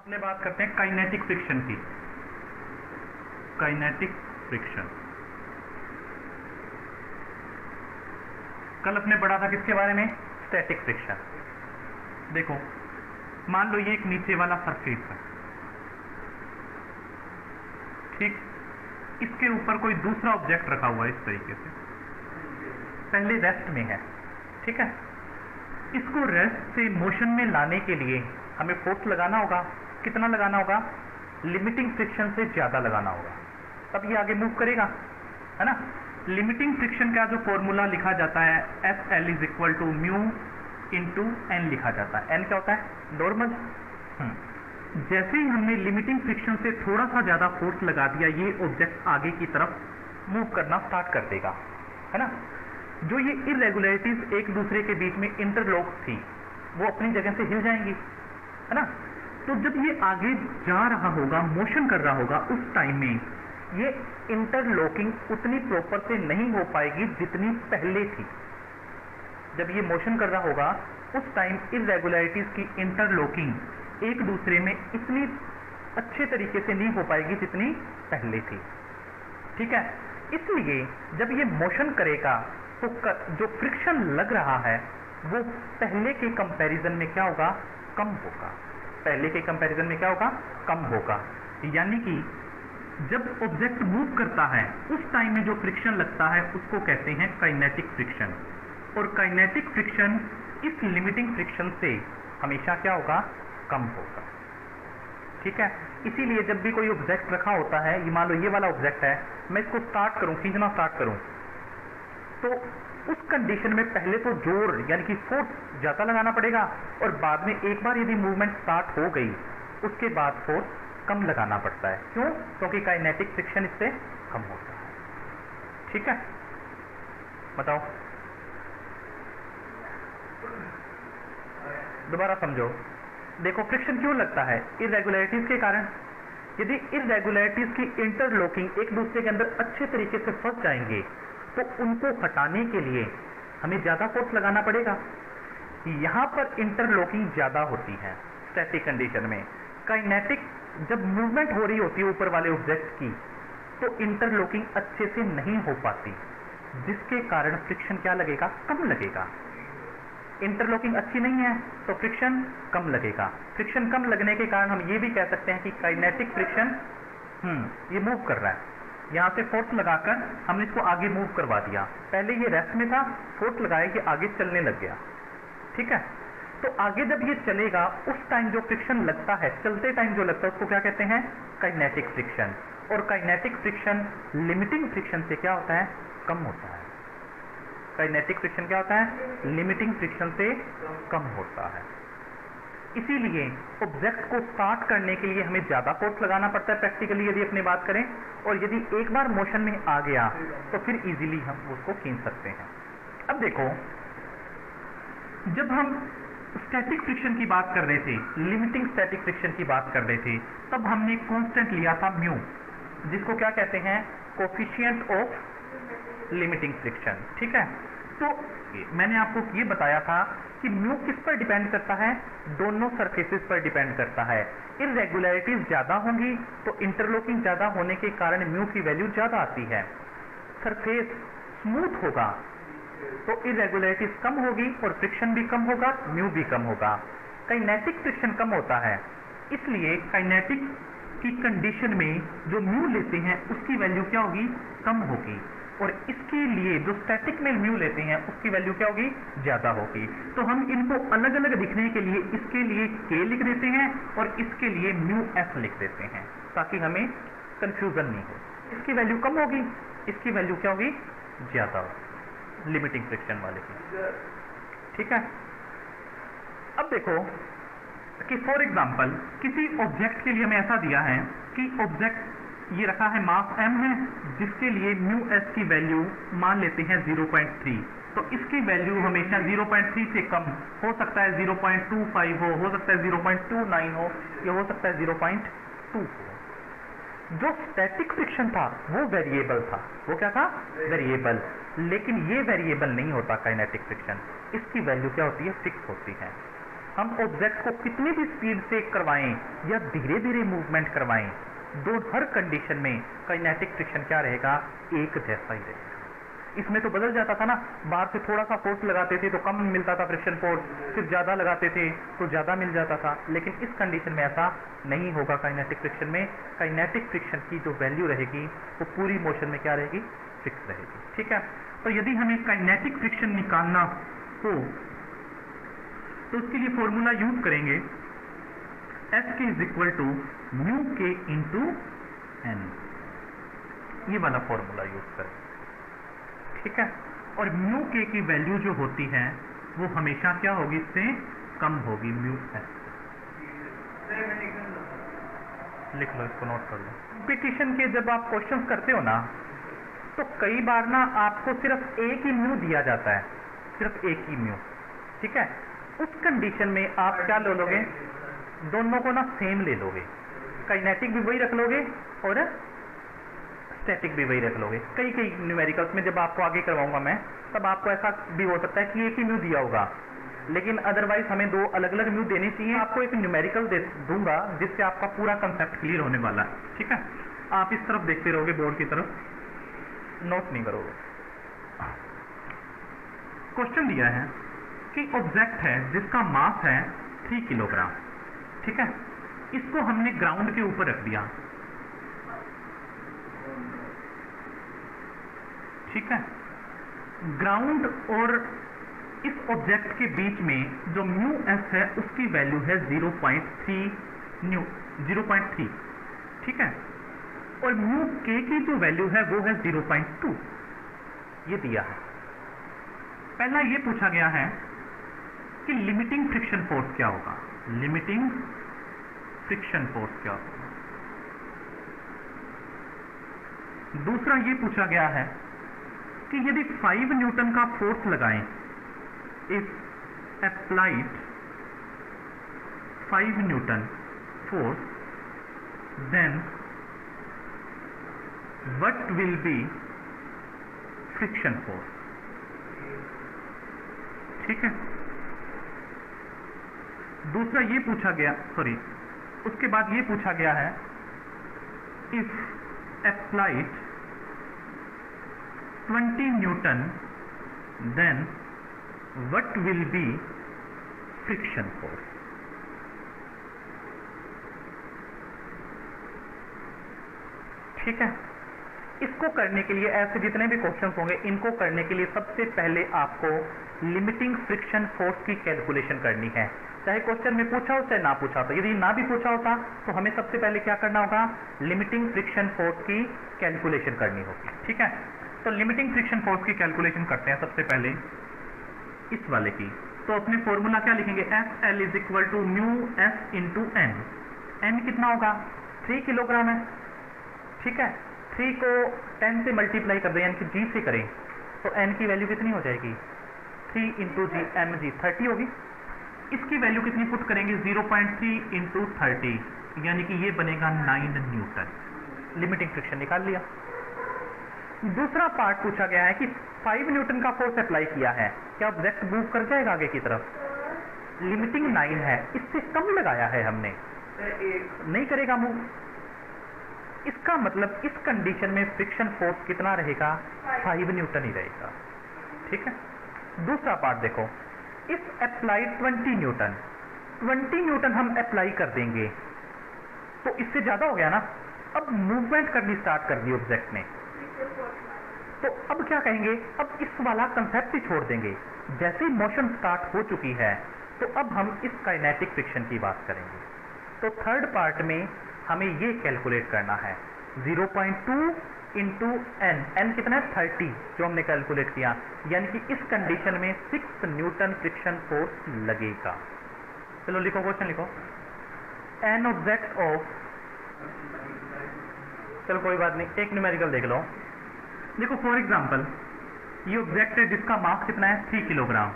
अपने बात करते हैं काइनेटिक फ्रिक्शन की। काइनेटिक फ्रिक्शन कल अपने पढ़ा था किसके बारे में? Static friction. देखो मान लो ये एक नीचे वाला सरफेस है, ठीक, इसके ऊपर कोई दूसरा ऑब्जेक्ट रखा हुआ है इस तरीके से, पहले रेस्ट में है, ठीक है। इसको रेस्ट से मोशन में लाने के लिए हमें फोर्स लगाना होगा। कितना लगाना होगा? लिमिटिंग फ्रिक्शन से ज्यादा लगाना होगा, तब ये आगे मूव करेगा, है ना। लिमिटिंग फ्रिक्शन का जो फॉर्मूला लिखा जाता है FL = μ/n लिखा जाता है। n क्या होता है? नॉर्मल। जैसे ही हमने लिमिटिंग फ्रिक्शन से थोड़ा सा ज्यादा फोर्स लगा दिया, ये ऑब्जेक्ट आगे की तरफ मूव करना स्टार्ट कर देगा, है ना। जो ये इरेगुलरिटीज एक दूसरे के बीच में इंटरलॉक थी, वो अपनी जगह से हिल जाएंगी, है ना। तो जब ये आगे जा रहा होगा, मोशन कर रहा होगा, उस टाइम में ये इंटरलॉकिंग उतनी प्रॉपर से नहीं हो पाएगी जितनी पहले थी। जब ये मोशन कर रहा होगा उस टाइम इरेगुलरिटीज की इंटरलॉकिंग एक दूसरे में इतनी अच्छे तरीके से नहीं हो पाएगी जितनी पहले थी, ठीक है। इसलिए जब ये मोशन करेगा तो जो फ्रिक्शन लग रहा है वो पहले के कंपैरिजन में क्या होगा? कम होगा। पहले के कंपैरिजन में क्या होगा? कम होगा। यानी कि जब ऑब्जेक्ट मूव करता है उस टाइम में जो फ्रिक्शन लगता है उसको कहते हैं काइनेटिक फ्रिक्शन। और काइनेटिक फ्रिक्शन इस लिमिटिंग फ्रिक्शन से हमेशा क्या होगा? कम होगा, ठीक है। इसीलिए जब भी कोई ऑब्जेक्ट रखा होता है, ये मान लो ये वाला ऑब्जेक्ट है, मैं इसको स्टार्ट करूं, खींचना स्टार्ट करूं, तो उस कंडीशन में पहले तो जोर यानी कि फोर्स ज्यादा लगाना पड़ेगा, और बाद में एक बार यदि मूवमेंट स्टार्ट हो गई उसके बाद फोर्स कम लगाना पड़ता है। क्यों? क्योंकि काइनेटिक फ्रिक्शन इससे कम होता है, ठीक है। बताओ, दोबारा समझो। देखो फ्रिक्शन क्यों लगता है? इरेगुलरिटीज के कारण। यदि इरेगुलरिटीज की इंटरलॉकिंग एक दूसरे के अंदर अच्छे तरीके से फंस जाएंगे तो उनको हटाने के लिए हमें ज्यादा फोर्स लगाना पड़ेगा। यहां पर इंटरलॉकिंग ज्यादा होती है स्टैटिक कंडीशन में। काइनेटिक जब मूवमेंट हो रही होती है ऊपर वाले ऑब्जेक्ट की, तो इंटरलॉकिंग अच्छे से नहीं हो पाती, जिसके कारण फ्रिक्शन क्या लगेगा? कम लगेगा। इंटरलॉकिंग अच्छी नहीं है तो फ्रिक्शन कम लगेगा। फ्रिक्शन कम लगने के कारण हम ये भी कह सकते हैं कि काइनेटिक फ्रिक्शन ये मूव कर रहा है। यहाँ से फोर्स लगाकर हमने इसको आगे मूव करवा दिया। पहले ये रेस्ट में था, फोर्स लगाया कि आगे चलने लग गया, ठीक है। तो आगे जब ये चलेगा उस टाइम जो फ्रिक्शन लगता है, चलते टाइम जो लगता है, उसको क्या कहते हैं? Kinetic friction. और काइनेटिक फ्रिक्शन लिमिटिंग फ्रिक्शन से क्या होता है? कम होता है। काइनेटिक फ्रिक्शन क्या होता है? लिमिटिंग फ्रिक्शन से कम होता है। इसीलिए ऑब्जेक्ट को स्टार्ट करने के लिए हमें ज्यादा फोर्स लगाना पड़ता है प्रैक्टिकली यदि अपनी बात करें, और यदि एक बार मोशन में आ गया तो फिर इजीली हम उसको खींच सकते हैं। अब देखो, जब हम स्टैटिक फ्रिक्शन की बात कर रहे थे, लिमिटिंग स्टैटिक फ्रिक्शन की बात कर रहे थे, तब हमने कांस्टेंट लिया था म्यू, जिसको क्या कहते हैं? कोफिशिएंट ऑफ लिमिटिंग फ्रिक्शन, ठीक है। तो मैंने आपको ये बताया था कि म्यू किस पर डिपेंड करता है? दोनों सरफेसेस पर डिपेंड करता है। इरेगुलरिटीज ज्यादा होंगी तो इंटरलॉकिंग ज्यादा होने के कारण म्यू की वैल्यू ज्यादा आती है। सरफेस स्मूथ होगा तो इरेगुलरिटीज कम होगी और फ्रिक्शन भी कम होगा, म्यू भी कम होगा। काइनेटिक फ्रिक्शन कम होता है, इसलिए काइनेटिक की कंडीशन में जो म्यू लेते हैं उसकी वैल्यू क्या होगी? कम होगी। और इसके लिए जो स्टैटिक में म्यू लेते हैं उसकी वैल्यू क्या होगी? ज्यादा होगी। तो हम इनको अलग अलग दिखने के लिए इसके लिए K लिख देते हैं और इसके लिए μF लिख देते हैं, ताकि हमें कंफ्यूजन नहीं हो। इसकी वैल्यू कम होगी, इसकी वैल्यू क्या होगी? ज्यादा होगी, लिमिटिंग फ्रिक्शन वाले की, ठीक है। अब देखो कि फॉर एग्जाम्पल किसी ऑब्जेक्ट के लिए हमें ऐसा दिया है कि ऑब्जेक्ट ये रखा है, मास m है, जिसके लिए μs की वैल्यू मान लेते हैं 0.3। तो इसकी वैल्यू हमेशा 0.3 से कम हो सकता है, 0.25 हो सकता है 0.29 हो, या हो सकता है 0.2 हो। जो स्टैटिक फ्रिक्शन था वो वेरिएबल था। वो क्या था? वेरिएबल। लेकिन ये वेरिएबल नहीं होता काइनेटिक फ्रिक्शन, इसकी वैल्यू क्या होती है? फिक्स होती है। हम ऑब्जेक्ट को कितनी भी स्पीड से करवाएं या धीरे धीरे मूवमेंट करवाएं, हर कंडीशन में काइनेटिक फ्रिक्शन क्या रहेगा, एक जैसा ही रहेगा। इसमें तो बदल जाता था ना, बाहर से थोड़ा सा फोर्स लगाते थे तो कम मिलता था फ्रिक्शन फोर्स, फिर ज़्यादा लगाते थे तो ज़्यादा मिल जाता था। लेकिन इस कंडीशन में ऐसा नहीं होगा। काइनेटिक फ्रिक्शन में काइनेटिक फ्रिक्शन की जो वैल्यू रहेगी वो पूरी मोशन में क्या रहेगी, फिक्स रहेगी। ठीक है, तो यदि हमें काइनेटिक फ्रिक्शन निकालना हो तो उसके लिए फॉर्मूला यूज करेंगे F के इज इक्वल टू म्यू के इंटू एन, ये वाला फॉर्मूला यूज करें। ठीक है, और म्यू के की वैल्यू जो होती है वो हमेशा क्या होगी, इससे कम होगी, म्यू एस। लिख लो, इसको नोट कर लो। कंपटीशन के जब आप क्वेश्चंस करते हो ना, तो कई बार ना आपको सिर्फ एक ही म्यू दिया जाता है, सिर्फ एक ही म्यू। ठीक है, उस कंडीशन में आप क्या ले लोगे, दोनों को ना सेम ले लोगे, काइनेटिक भी वही रख लोगे और स्टैटिक भी वही रख लोगे। कई न्यूमेरिकल्स में जब आपको आगे करवाऊंगा मैं, तब आपको ऐसा भी हो सकता है कि एक ही म्यू दिया होगा, लेकिन अदरवाइज हमें दो अलग अलग म्यू देने चाहिए। आपको एक न्यूमेरिकल दे दूंगा जिससे आपका पूरा कंसेप्ट क्लियर होने वाला है। ठीक है, आप इस तरफ देखते रहोगे, बोर्ड की तरफ, नोट नहीं करोगे। क्वेश्चन दिया है कि ऑब्जेक्ट है जिसका मास है 3 किलोग्राम। ठीक है, इसको हमने ग्राउंड के ऊपर रख दिया। ठीक है, ग्राउंड और इस ऑब्जेक्ट के बीच में जो म्यू एस है उसकी वैल्यू है 0.3। ठीक है, और म्यू के की जो वैल्यू है वो है 0.2, ये दिया है। पहला ये पूछा गया है कि लिमिटिंग फ्रिक्शन फोर्स क्या होगा, लिमिटिंग फ्रिक्शन फोर्स क्या होगा। दूसरा ये पूछा गया है कि यदि 5 न्यूटन का फोर्स लगाएं, if applied 5 newton force, then what will be friction force. ठीक है, दूसरा ये पूछा गया, सॉरी, उसके बाद ये पूछा गया है if applied 20 newton then what will be friction force. ठीक है, इसको करने के लिए ऐसे जितने भी क्वेश्चंस होंगे, इनको करने के लिए सबसे पहले आपको लिमिटिंग फ्रिक्शन फोर्स की कैलकुलेशन करनी है। चाहे क्वेश्चन में पूछा हो चाहे ना पूछा हो। यदि ना भी पूछा होता तो हमें सबसे पहले क्या करना होगा, लिमिटिंग फ्रिक्शन फोर्स की कैलकुलेशन करनी होगी। ठीक है, तो लिमिटिंग फ्रिक्शन फोर्स की कैलकुलेशन करते हैं सबसे पहले इस वाले की। तो अपने फॉर्मूला क्या लिखेंगे, F L is equal to mu S into N. N कितना होगा, 3 किलोग्राम है। ठीक है, 3 को 10 से मल्टीप्लाई कर दें, यानी कि जी से करें, तो एन की वैल्यू कितनी हो जाएगी, 3 इंटू जी, एम जी 30 होगी। इसकी वैल्यू कितनी पुट करेंगे, 0.3 इंटू 30, यानी कि ये बनेगा 9 न्यूटन। लिमिटिंग फ्रिक्शन निकाल लिया। दूसरा पार्ट पूछा गया है कि 5 न्यूटन का फोर्स अप्लाई किया है, क्या ऑब्जेक्ट मूव कर जाएगा आगे की तरफ। लिमिटिंग 9 है, इससे कम लगाया है हमने, नहीं करेगा मूव। इसका मतलब इस कंडीशन में फ्रिक्शन फोर्स कितना रहेगा, 5 न्यूटन ही रहेगा। ठीक है, दूसरा पार्ट देखो, इफ अप्लाइड 20 न्यूटन, 20 न्यूटन हम अप्लाई कर देंगे तो इससे ज्यादा हो गया ना। अब मूवमेंट करनी स्टार्ट कर दी ऑब्जेक्ट ने, तो अब क्या कहेंगे, अब इस वाला कंसेप्ट ही छोड़ देंगे। जैसे मोशन स्टार्ट हो चुकी है तो अब हम इस काइनेटिक फ्रिक्शन की बात करेंगे। तो थर्ड पार्ट में हमें ये कैलकुलेट करना है, 0.2 इंटू एन, एन कितना है 30 जो हमने कैलकुलेट किया, यानी कि इस कंडीशन में 6 न्यूटन फ्रिक्शन फोर्स लगेगा। चलो लिखो, क्वेश्चन लिखो, एन ऑब्जेक्ट ऑफ, चलो कोई बात नहीं, एक न्यूमेरिकल देख लो। देखो फॉर एग्जांपल ये ऑब्जेक्ट है जिसका मास कितना है, 3 किलोग्राम।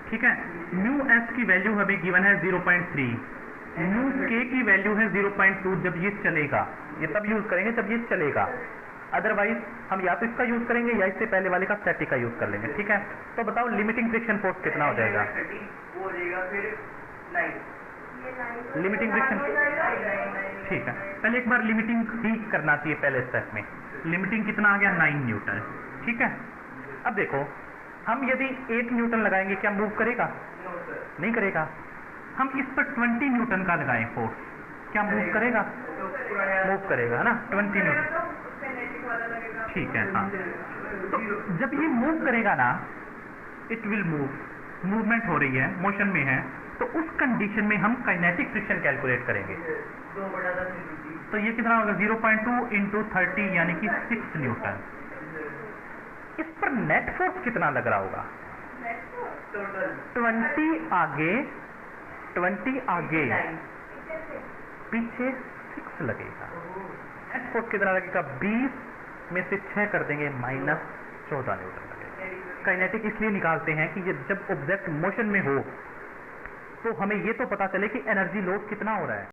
ठीक है, म्यू एस की वैल्यू हमें गिवन है 0.3, म्यू के की वैल्यू है 0.2। जब ये चलेगा, ये तब यूज करेंगे जब ये चलेगा, अदरवाइज हम या तो इसका यूज करेंगे या इससे पहले वाले का स्टैटिक का यूज कर लेंगे, ठीक है। तो बताओ लिमिटिंग फ्रिक्शन फोर्स कितना हो जाएगा? वो हो जाएगा फिर 9। लिमिटिंग फ्रिक्शन, ठीक है। पहले एक बार लिमिटिंग ही करना चाहिए पहले स्टेप में। लिमिटिंग कितना आ गया? 9 न्यूटन, ठीक है। अब देखो हम यदि 8 न्यूटन लगाएंगे क्या मूव करेगा? नहीं करेगा। हम इस पर 20 न्यूटन का लगाएं फोर्स, क्या मूव करेगा? मूव करेगा, है ना, 20 न्यूटन, ठीक है। हाँ, तो जब ये मूव करेगा ना, इट विल मूव, मूवमेंट हो रही है, मोशन में है, तो उस कंडीशन में हम काइनेटिक फ्रिक्शन कैलकुलेट करेंगे। तो ये कितना होगा? 0.2 इंटू 30 यानी कि 6 न्यूटन। इस पर नेट फोर्स कितना लग रहा होगा? 20 आगे पीछे 6 लगेगा। नेट फोर्स कितना लगेगा? 20 में से 6 कर देंगे, -14 न्यूटन लगेगा। काइनेटिक इसलिए निकालते हैं कि ये जब ऑब्जेक्ट मोशन में हो तो हमें ये तो पता चले कि एनर्जी लॉस कितना हो रहा है।